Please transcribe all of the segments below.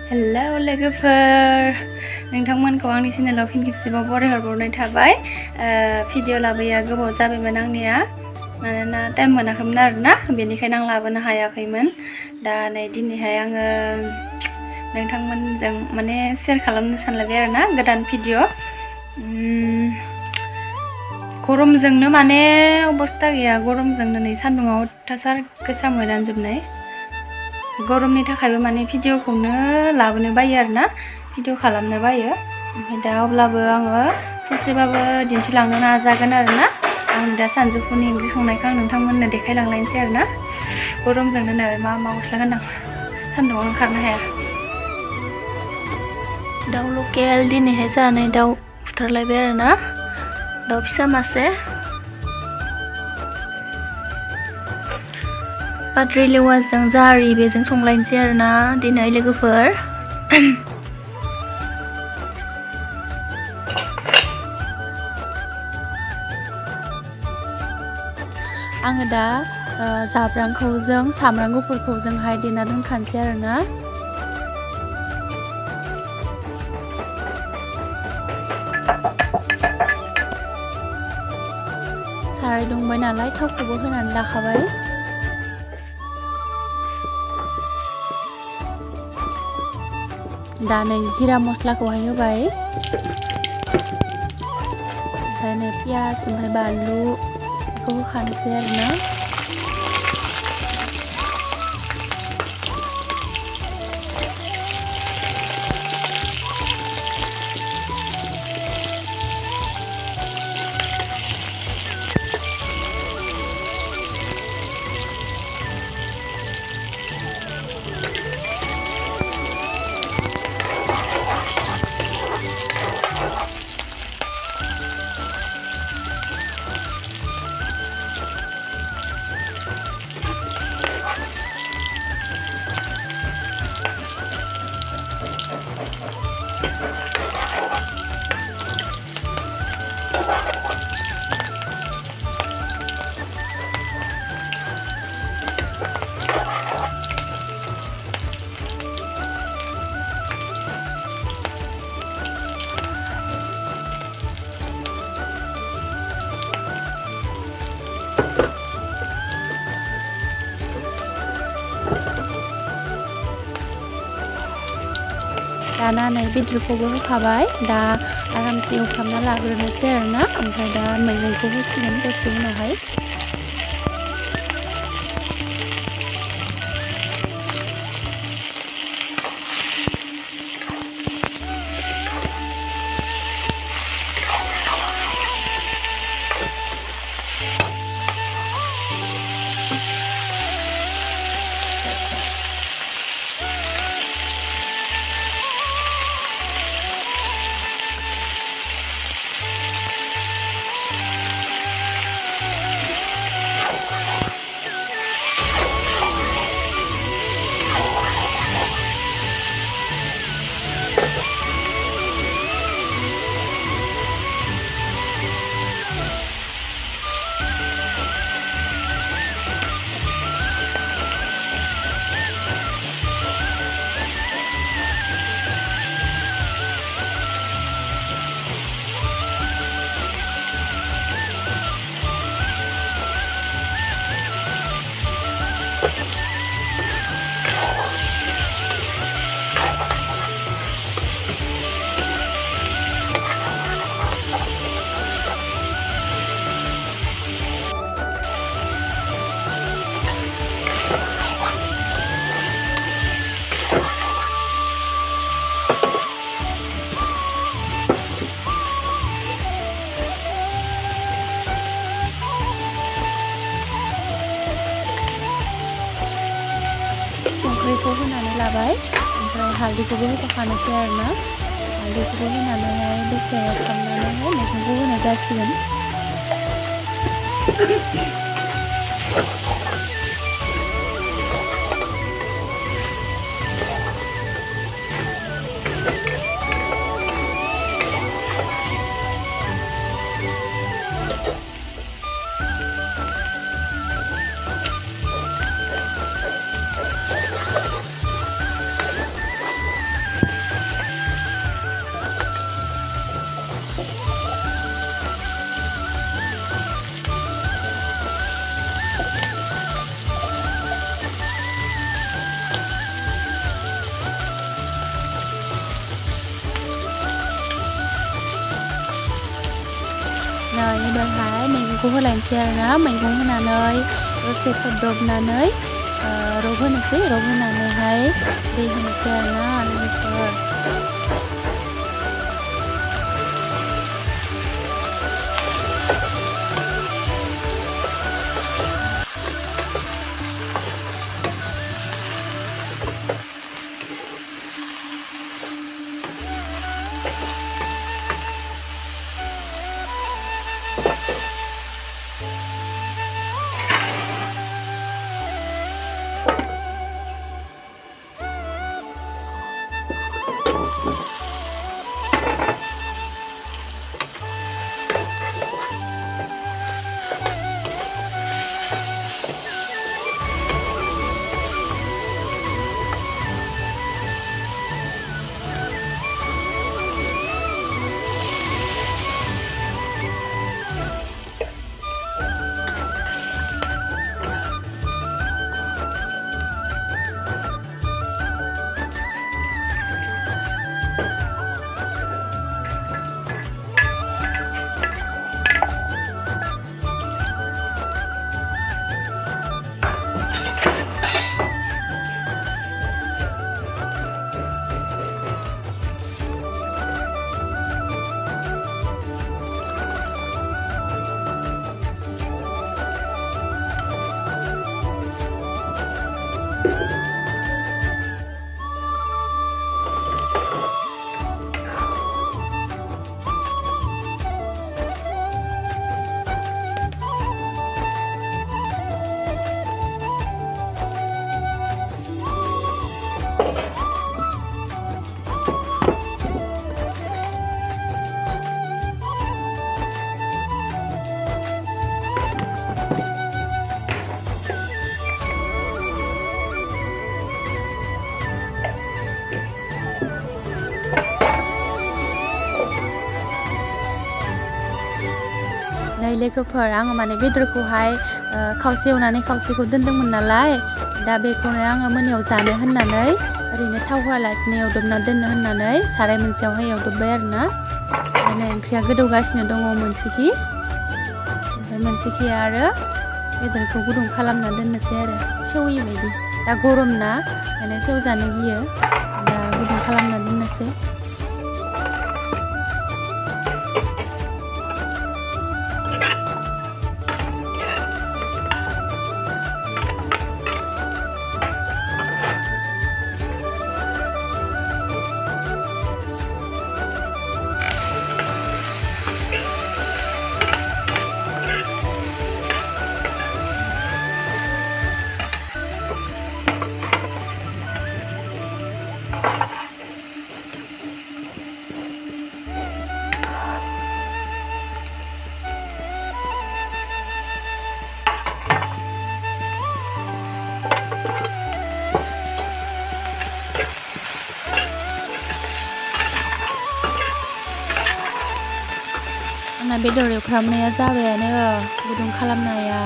Hello लोगोफोर, नोंथांमोनखौ आंनि चेनेलाव फिन खेबसेबाव बरायहरबावनाय थाबाय। भिडिअ लाबोया गोबाव जाबायमोन आंनिया, मानोना टाइम मोनाखैमोन आरोना, बेनिखायनो आं लाबोनो हायाखैमोन। दा नै दिनैहाय आङो नोंथांमोनजों माने शेयार खालामनो सानलायबाय आरोना गोदान भिडिअ। गरमजोंनो माने अबस्था गैया, गरमजोंनो नै सान्दुङाव अयथासार गोसा मोदानजोबनाय। गरमनि थाखायबो माने भिडिअखौनो लाबोनो बायो आरोना, भिडिअ खालामनो बायो। ओमफ्राय दा अब्लाबो आङो ससेबाबो दिन्थिलांनो नाजागोन आरोना। आं दा सानजौफुनि ओंख्रि संनायखौ आं नोंथांमोननो देखायलांलायनोसै आरोना। गरमजोंनो नै मा गस्ला गानदों, सान्दुङाव ओंखारनो हाया। दाउ लकेल दिनैहाय जानाय दाउ बुथारलायबाय आरोना, दाउ फिसा मासे। बाद्रि लेवाजों जारि बेजों संलायनोसै आरोना दिनै लोगोफोर। आङो दा जाब्रांखौ जों सामब्राम गुफुरखौ जोंहाय देना दोनखानोसै आरोना। साराय दुंबाय नालाय थावखौबो होनानै लाखाबाय। दा नै जिरा मस्लाखौहाय होबाय, ओमफ्राय नै पियास ओमफ्राय बानलु बेखौ होखानोसै आरोना। दाना नै बेदरखौबो होखाबाय, दा आरामसे एवफ्रामना लाग्रोनोसै आरोना। ओमफ्राय दा मैगंखौ होसिगोन दसे उनावहाय। संख्रिखौ होनानै लाबाय, ओमफ्राय हालदैखौबो होफाखानोसै आरोना। हालदैखौबो होनानैहाय दसे एवफ्रामनानैहाय मैगंखौ होनाय जासिगोन। एबारहाय मैगंखौ होलायनोसै आरोना मैगं होनानै दसे खोबदबनानै रब होनानैहाय दै होनोसै आरोना लोगोफोर लोगोफोर आङो माने बेदरखौहाय खावसे एवनानै खावसेखौ दोनदोंमोन नालाय दा बेखौनो आङो मोनायाव जानो होननानै ओरैनो थाव होआलासिनो एवदबना दोननो होननानै साराय मोनसेयावहाय एवदबबाय आरोना माने ओंख्रिया गोदौगासिनो दङ मोनसेखि ओमफ्राय मोनसेखि आरो बेदरखौ गुदुं खालामना दोननोसै आरो सेवै बायदि दा गरम ना माने सेवजानो गियो दा गुदुं खालामना दोननोसै आंना बेदर एवफ्रामनाया जाबायानो गुदुं खालामनाया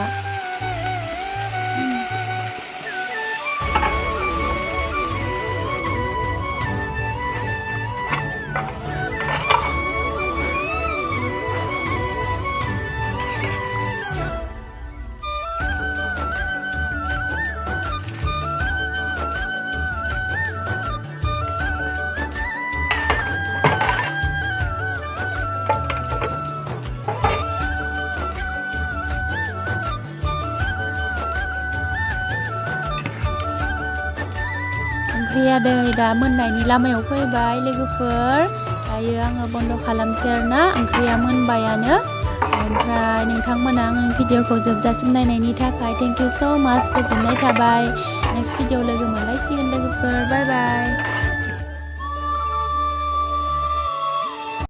ओंख्रिया दा मोननायनि लामायाव फैबाय लोगोफोर दायो आङो बन्द खालामसै आरोना ओंख्रिया मोनबायानो ओमफ्राय नोंथांमोना आंनि भिडिअखौ जोबजासिम नायनायनि थाखाय थेंक इउ स' माच गोजोननाय थाबाय नेक्स्ट भिडिअ लोगो मोनलायसिगोन लोगोफोर बाय बाय